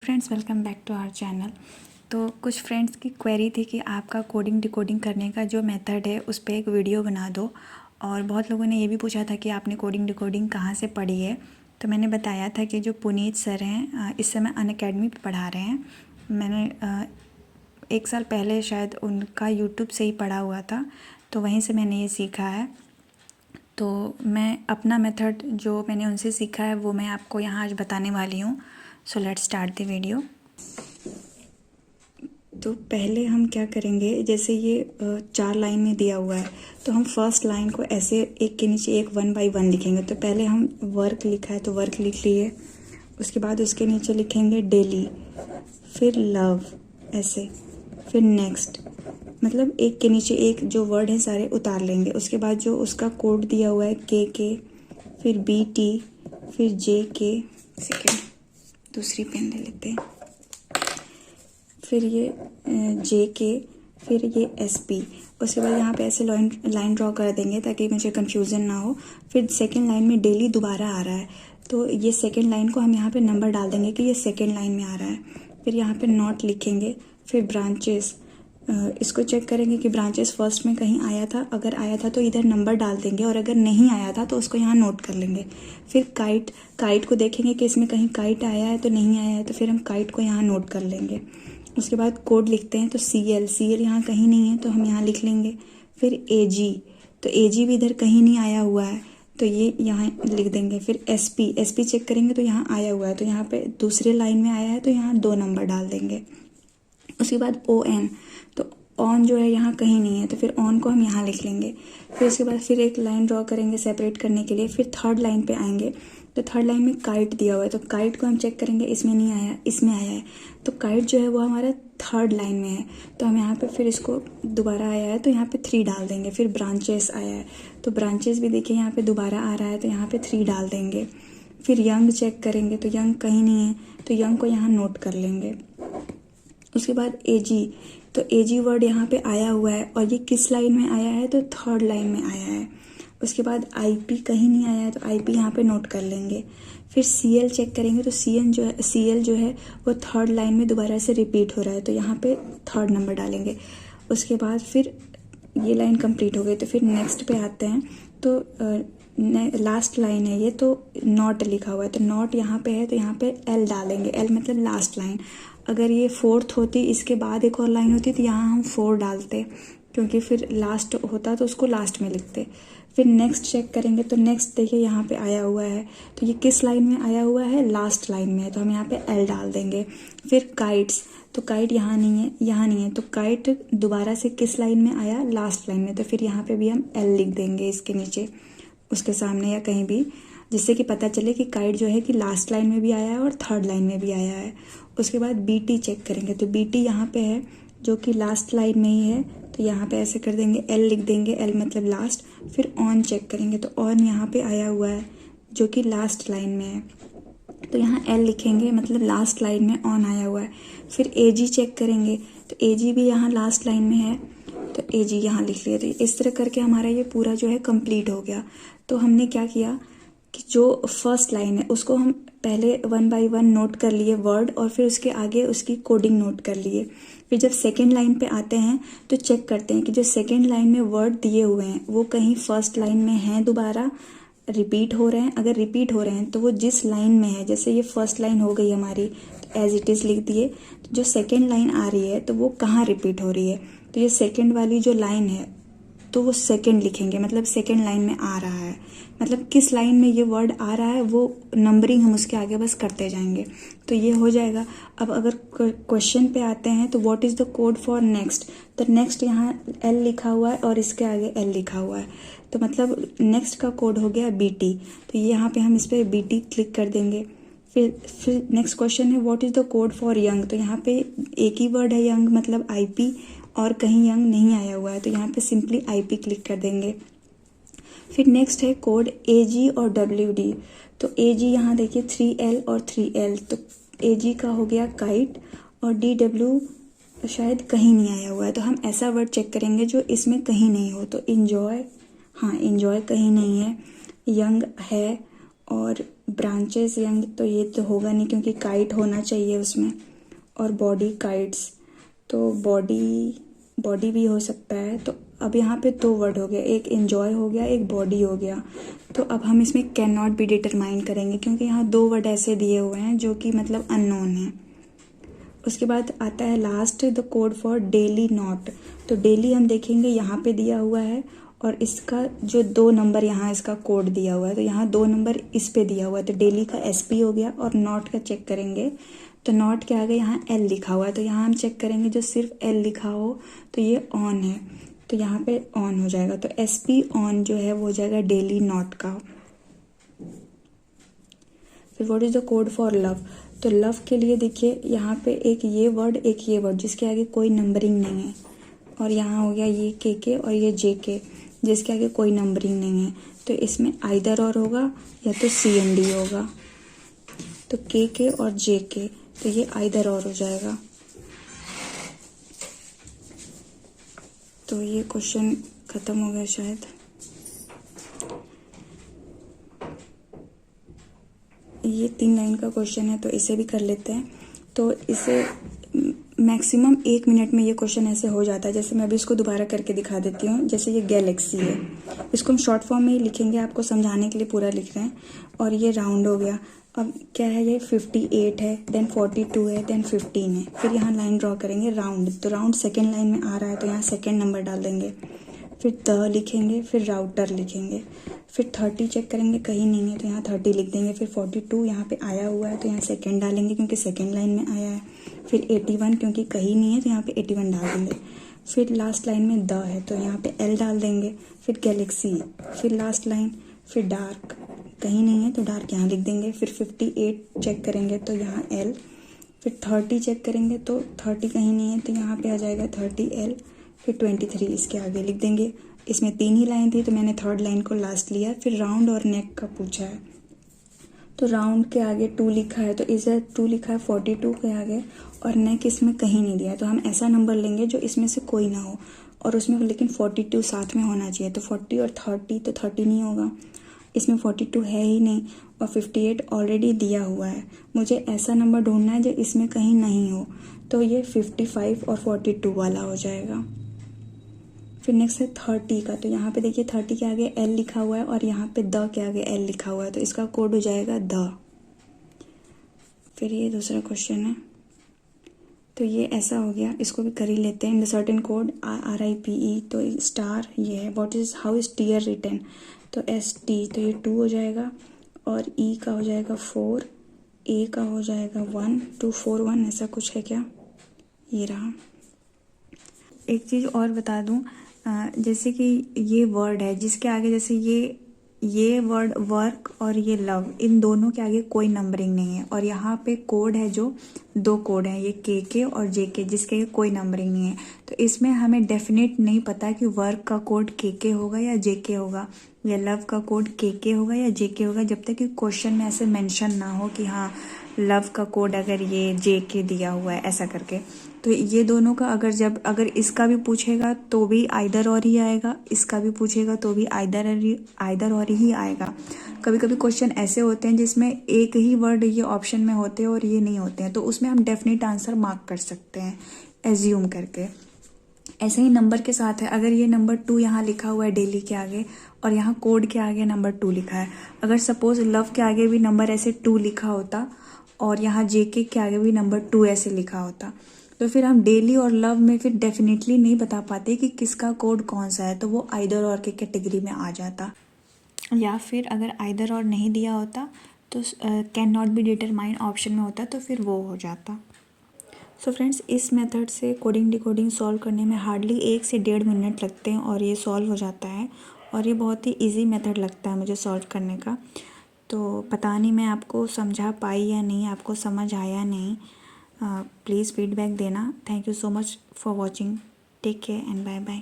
Friends, welcome back to our channel. तो कुछ friends की क्वेरी थी कि आपका कोडिंग डिकोडिंग करने का जो मेथड है उस पर एक वीडियो बना दो, और बहुत लोगों ने ये भी पूछा था कि आपने कोडिंग डिकोडिंग कहाँ से पढ़ी है। तो मैंने बताया था कि जो पुनीत सर हैं इस समय अनअकैडमी पे पढ़ा रहे हैं। मैंने 1 साल पहले शायद उनका यूट्यूब से ही पढ़ा हुआ था, तो वहीं से मैंने ये सीखा है। तो मैं अपना मेथड जो मैंने उनसे सीखा है वो मैं आपको यहाँ आज बताने वाली हूँ। So let's start the video. तो पहले हम क्या करेंगे, जैसे ये 4 लाइन में दिया हुआ है तो हम फर्स्ट लाइन को ऐसे एक के नीचे एक 1 बाय 1 लिखेंगे। तो पहले हम वर्क लिखा है तो वर्क लिख लिए, उसके बाद उसके नीचे लिखेंगे डेली, फिर लव ऐसे, फिर नेक्स्ट, मतलब एक के नीचे एक जो वर्ड है सारे उतार लेंगे। उसके बाद जो उसका कोड दिया हुआ है के, फिर BT, फिर JK, सेकेंड दूसरी पेन ले लेते हैं, फिर ये JK, फिर ये SP। उसके बाद यहाँ पे ऐसे लाइन ड्रॉ कर देंगे ताकि मुझे कन्फ्यूज़न ना हो। फिर सेकेंड लाइन में डेली दोबारा आ रहा है तो ये सेकेंड लाइन को हम यहाँ पे नंबर डाल देंगे कि ये सेकेंड लाइन में आ रहा है। फिर यहाँ पे नॉट लिखेंगे, फिर ब्रांचेस, इसको चेक करेंगे कि ब्रांचेस फर्स्ट में कहीं आया था, अगर आया था तो इधर नंबर डाल देंगे, और अगर नहीं आया था तो उसको यहाँ नोट कर लेंगे। फिर काइट को देखेंगे कि इसमें कहीं काइट आया है तो नहीं आया है, तो फिर हम काइट को यहाँ नोट कर लेंगे। उसके बाद कोड लिखते हैं तो CL यहाँ कहीं नहीं है तो हम यहाँ लिख लेंगे। फिर AG, तो AG भी इधर कहीं नहीं आया हुआ है तो ये यहाँ लिख देंगे। फिर SP चेक करेंगे तो यहाँ आया हुआ है, तो यहाँ पे दूसरे लाइन में आया है तो यहाँ 2 नंबर डाल देंगे। उसके बाद ON, तो ऑन जो है यहाँ कहीं नहीं है तो फिर ऑन को हम यहाँ लिख लेंगे। फिर उसके बाद फिर एक लाइन ड्रॉ करेंगे सेपरेट करने के लिए। फिर थर्ड लाइन पे आएंगे तो थर्ड लाइन में काइट दिया हुआ है तो काइट को हम चेक करेंगे, इसमें नहीं आया, इसमें आया है, तो काइट जो है वो हमारा थर्ड लाइन में है तो हम यहाँ पे फिर इसको दोबारा आया है तो यहाँ पे 3 डाल देंगे। फिर ब्रांचेस आया है तो ब्रांचेस भी देखिए यहाँ पे दोबारा आ रहा है तो यहाँ पे 3 डाल देंगे। फिर यंग चेक करेंगे तो यंग कहीं नहीं है तो यंग को यहाँ नोट कर लेंगे। उसके बाद AG, तो AG वर्ड यहाँ पे आया हुआ है और ये किस लाइन में आया है तो थर्ड लाइन में आया है। उसके बाद IP कहीं नहीं आया है तो IP यहाँ पे नोट कर लेंगे। फिर CL चेक करेंगे तो CL जो है वो थर्ड लाइन में दोबारा से रिपीट हो रहा है तो यहाँ पे थर्ड नंबर डालेंगे। उसके बाद फिर ये लाइन कंप्लीट हो गई तो फिर नेक्स्ट पे आते हैं तो लास्ट लाइन है ये, तो नॉट लिखा हुआ है तो नॉट यहाँ पे है तो यहाँ पे L डालेंगे। L मतलब लास्ट लाइन। अगर ये 4th होती, इसके बाद एक और लाइन होती तो यहाँ हम 4 डालते, क्योंकि फिर लास्ट होता तो उसको लास्ट में लिखते। फिर नेक्स्ट चेक करेंगे तो नेक्स्ट देखिए यहाँ पे आया हुआ है तो ये किस लाइन में आया हुआ है, लास्ट लाइन में है तो हम यहाँ पे L डाल देंगे। फिर काइट्स, तो काइट यहाँ नहीं है, यहाँ नहीं है तो काइट दोबारा से किस लाइन में आया, लास्ट लाइन में, तो फिर यहाँ पे भी हम L लिख देंगे इसके नीचे, उसके सामने या कहीं भी, जिससे कि पता चले कि काइट जो है कि लास्ट लाइन में भी आया है और थर्ड लाइन में भी आया है। उसके बाद BT चेक करेंगे तो BT यहाँ पे है जो कि लास्ट लाइन में ही है तो यहाँ पे ऐसे कर देंगे, L लिख देंगे, L मतलब लास्ट। फिर ऑन चेक करेंगे तो ऑन यहाँ पे आया हुआ है जो कि लास्ट लाइन में है तो यहाँ L लिखेंगे, मतलब लास्ट लाइन में ऑन आया हुआ है। फिर AG चेक करेंगे तो AG भी यहाँ लास्ट लाइन में है तो AG यहाँ लिख लिया। तो इस तरह करके हमारा ये पूरा जो है कंप्लीट हो गया। तो हमने क्या किया कि जो फर्स्ट लाइन है उसको हम पहले 1 बाय 1 नोट कर लिए वर्ड, और फिर उसके आगे उसकी कोडिंग नोट कर लिए। फिर जब सेकेंड लाइन पे आते हैं तो चेक करते हैं कि जो सेकेंड लाइन में वर्ड दिए हुए हैं वो कहीं फर्स्ट लाइन में हैं, दोबारा रिपीट हो रहे हैं। अगर रिपीट हो रहे हैं तो वो जिस लाइन में है, जैसे ये फर्स्ट लाइन हो गई हमारी तो एज इट इज़ लिख दिए। तो जो सेकेंड लाइन आ रही है तो वो कहाँ रिपीट हो रही है, तो ये सेकेंड वाली जो लाइन है तो वो सेकेंड लिखेंगे, मतलब सेकेंड लाइन में आ रहा है, मतलब किस लाइन में ये वर्ड आ रहा है वो नंबरिंग हम उसके आगे बस करते जाएंगे तो ये हो जाएगा। अब अगर क्वेश्चन पे आते हैं तो what is the code for next, तो नेक्स्ट यहाँ L लिखा हुआ है और इसके आगे L लिखा हुआ है तो मतलब नेक्स्ट का कोड हो गया BT, तो ये यहाँ पे हम इस पर BT क्लिक कर देंगे। फिर नेक्स्ट क्वेश्चन है what is the code for young, तो यहाँ पे एक ही वर्ड है यंग मतलब IP, और कहीं यंग नहीं आया हुआ है तो यहाँ पे सिंपली IP क्लिक कर देंगे। फिर नेक्स्ट है कोड AG और WD, तो AG यहाँ देखिए 3L और 3L, तो AG का हो गया काइट और DW शायद कहीं नहीं आया हुआ है तो हम ऐसा वर्ड चेक करेंगे जो इसमें कहीं नहीं हो। तो इंजॉय, हाँ इंजॉय कहीं नहीं है, यंग है और ब्रांचेस यंग तो ये तो होगा नहीं क्योंकि काइट होना चाहिए उसमें, और बॉडी काइट्स, तो बॉडी भी हो सकता है। तो अब यहाँ पे 2 वर्ड हो गया, एक एन्जॉय हो गया, एक बॉडी हो गया। तो अब हम इसमें कैन नॉट बी डिटरमाइन करेंगे क्योंकि यहाँ 2 वर्ड ऐसे दिए हुए हैं जो कि मतलब अननोन है। उसके बाद आता है last the code for daily not. तो डेली हम देखेंगे यहाँ पे दिया हुआ है और इसका जो 2 नंबर यहाँ इसका कोड दिया हुआ है, तो यहाँ 2 नंबर इस पे दिया हुआ है, तो डेली का SP हो गया। और नॉट का चेक करेंगे तो नॉट के आगे यहाँ L लिखा हुआ है, तो यहाँ हम चेक करेंगे जो सिर्फ L लिखा हो तो ये ऑन है, तो यहाँ पे ऑन हो जाएगा। तो SP ऑन जो है वो हो जाएगा डेली नॉट का। फिर what is the code for love. तो लव के लिए देखिए यहाँ पे एक ये वर्ड जिसके आगे कोई नंबरिंग नहीं है, और यहाँ हो गया ये KK और ये JK जिसके आगे कोई नंबरिंग नहीं है। तो इसमें आइदर और होगा या तो CND होगा। तो KK और JK, तो ये आइदर और हो जाएगा। तो ये क्वेश्चन खत्म हो गया शायद। ये 3 लाइन का क्वेश्चन है तो इसे भी कर लेते हैं। तो इसे मैक्सिमम 1 मिनट में ये क्वेश्चन ऐसे हो जाता है। जैसे मैं अभी इसको दोबारा करके दिखा देती हूँ। जैसे ये गैलेक्सी है, इसको हम शॉर्ट फॉर्म में ही लिखेंगे, आपको समझाने के लिए पूरा लिख रहे हैं। और ये राउंड हो गया। अब क्या है, ये 58 है, देन 42 है, देन 15 है। फिर यहाँ लाइन ड्रॉ करेंगे राउंड, तो राउंड सेकेंड लाइन में आ रहा है तो यहाँ सेकेंड नंबर डाल देंगे। फिर द लिखेंगे, फिर राउटर लिखेंगे, फिर 30 चेक करेंगे, कहीं नहीं है तो यहाँ 30 लिख देंगे। फिर 42 यहाँ पे आया हुआ है तो यहाँ सेकेंड डालेंगे क्योंकि सेकेंड लाइन में आया है। फिर 81 क्योंकि कहीं नहीं है तो यहाँ पे 81 डाल देंगे। फिर लास्ट लाइन में द है तो यहाँ पे L डाल देंगे। फिर गैलेक्सी, फिर लास्ट लाइन, फिर डार्क, कहीं नहीं है तो डार्क यहाँ लिख देंगे। फिर 58 चेक करेंगे तो यहाँ L, फिर 30 चेक करेंगे तो 30 कहीं नहीं है तो यहाँ पे आ जाएगा 30L। फिर 23 इसके आगे लिख देंगे। इसमें 3 ही लाइन थी तो मैंने थर्ड लाइन को लास्ट लिया। फिर राउंड और नेक का पूछा है तो राउंड के आगे 2 लिखा है तो इधर 2 लिखा है 42 के आगे, और नेक इसमें कहीं नहीं दिया है। तो हम ऐसा नंबर लेंगे जो इसमें से कोई ना हो और उसमें लेकिन 42 साथ में होना चाहिए। तो 40 और 30 तो 30 नहीं होगा, इसमें 42 है ही नहीं, और 58 ऑलरेडी दिया हुआ है। मुझे ऐसा नंबर ढूंढना है जो इसमें कहीं नहीं हो, तो ये 55 और 42 वाला हो जाएगा। फिर नेक्स्ट है 30 का। तो यहाँ पे देखिए 30 के आगे L लिखा हुआ है और यहाँ पे द के आगे L लिखा हुआ है, तो इसका कोड हो जाएगा द। फिर ये दूसरा क्वेश्चन है, तो ये ऐसा हो गया, इसको भी कर ही लेते हैं। In the certain code RIPE, तो स्टार ये है। What is how is tier written, तो ST, तो ये 2 हो जाएगा, और E का हो जाएगा 4, A का हो जाएगा 1, 2 4 1, ऐसा कुछ है क्या, ये रहा। एक चीज़ और बता दूं, जैसे कि ये वर्ड है जिसके आगे, जैसे ये वर्ड वर्क और ये लव, इन दोनों के आगे कोई नंबरिंग नहीं है, और यहाँ पे कोड है जो 2 कोड है, ये KK और JK, जिसके आगे कोई नंबरिंग नहीं है। तो इसमें हमें डेफिनेट नहीं पता कि वर्क का कोड KK होगा या JK होगा, या लव का कोड KK होगा या JK होगा, जब तक कि क्वेश्चन में ऐसे मेंशन ना हो कि हाँ लव का कोड अगर ये JK दिया हुआ है ऐसा करके। तो ये दोनों का अगर इसका भी पूछेगा तो भी आइदर और ही आएगा, इसका भी पूछेगा तो भी आइदर और ही आएगा। कभी कभी क्वेश्चन ऐसे होते हैं जिसमें एक ही वर्ड ये ऑप्शन में होते हैं और ये नहीं होते हैं, तो उसमें हम डेफिनेट आंसर मार्क कर सकते हैं एज्यूम करके। ऐसे ही नंबर के साथ है, अगर ये नंबर 2 यहाँ लिखा हुआ है डेली के आगे और यहाँ कोड के आगे नंबर 2 लिखा है, अगर सपोज लव के आगे भी नंबर ऐसे 2 लिखा होता और यहाँ JK के आगे भी नंबर 2 ऐसे लिखा होता, तो फिर हम डेली और लव में फिर डेफिनेटली नहीं बता पाते कि किसका कोड कौन सा है, तो वो आइदर और के कैटेगरी में आ जाता। या फिर अगर आइदर और नहीं दिया होता तो can not be determine option में होता तो फिर वो हो जाता। सो फ्रेंड्स, इस मेथड से कोडिंग डिकोडिंग सॉल्व करने में हार्डली 1 से 1.5 मिनट लगते हैं और ये सॉल्व हो जाता है, और ये बहुत ही इजी मेथड लगता है मुझे सॉल्व करने का। तो पता नहीं मैं आपको समझा पाई या नहीं, आपको समझ आया नहीं, प्लीज़ फीडबैक देना। Thank you so much for watching, take care and bye bye.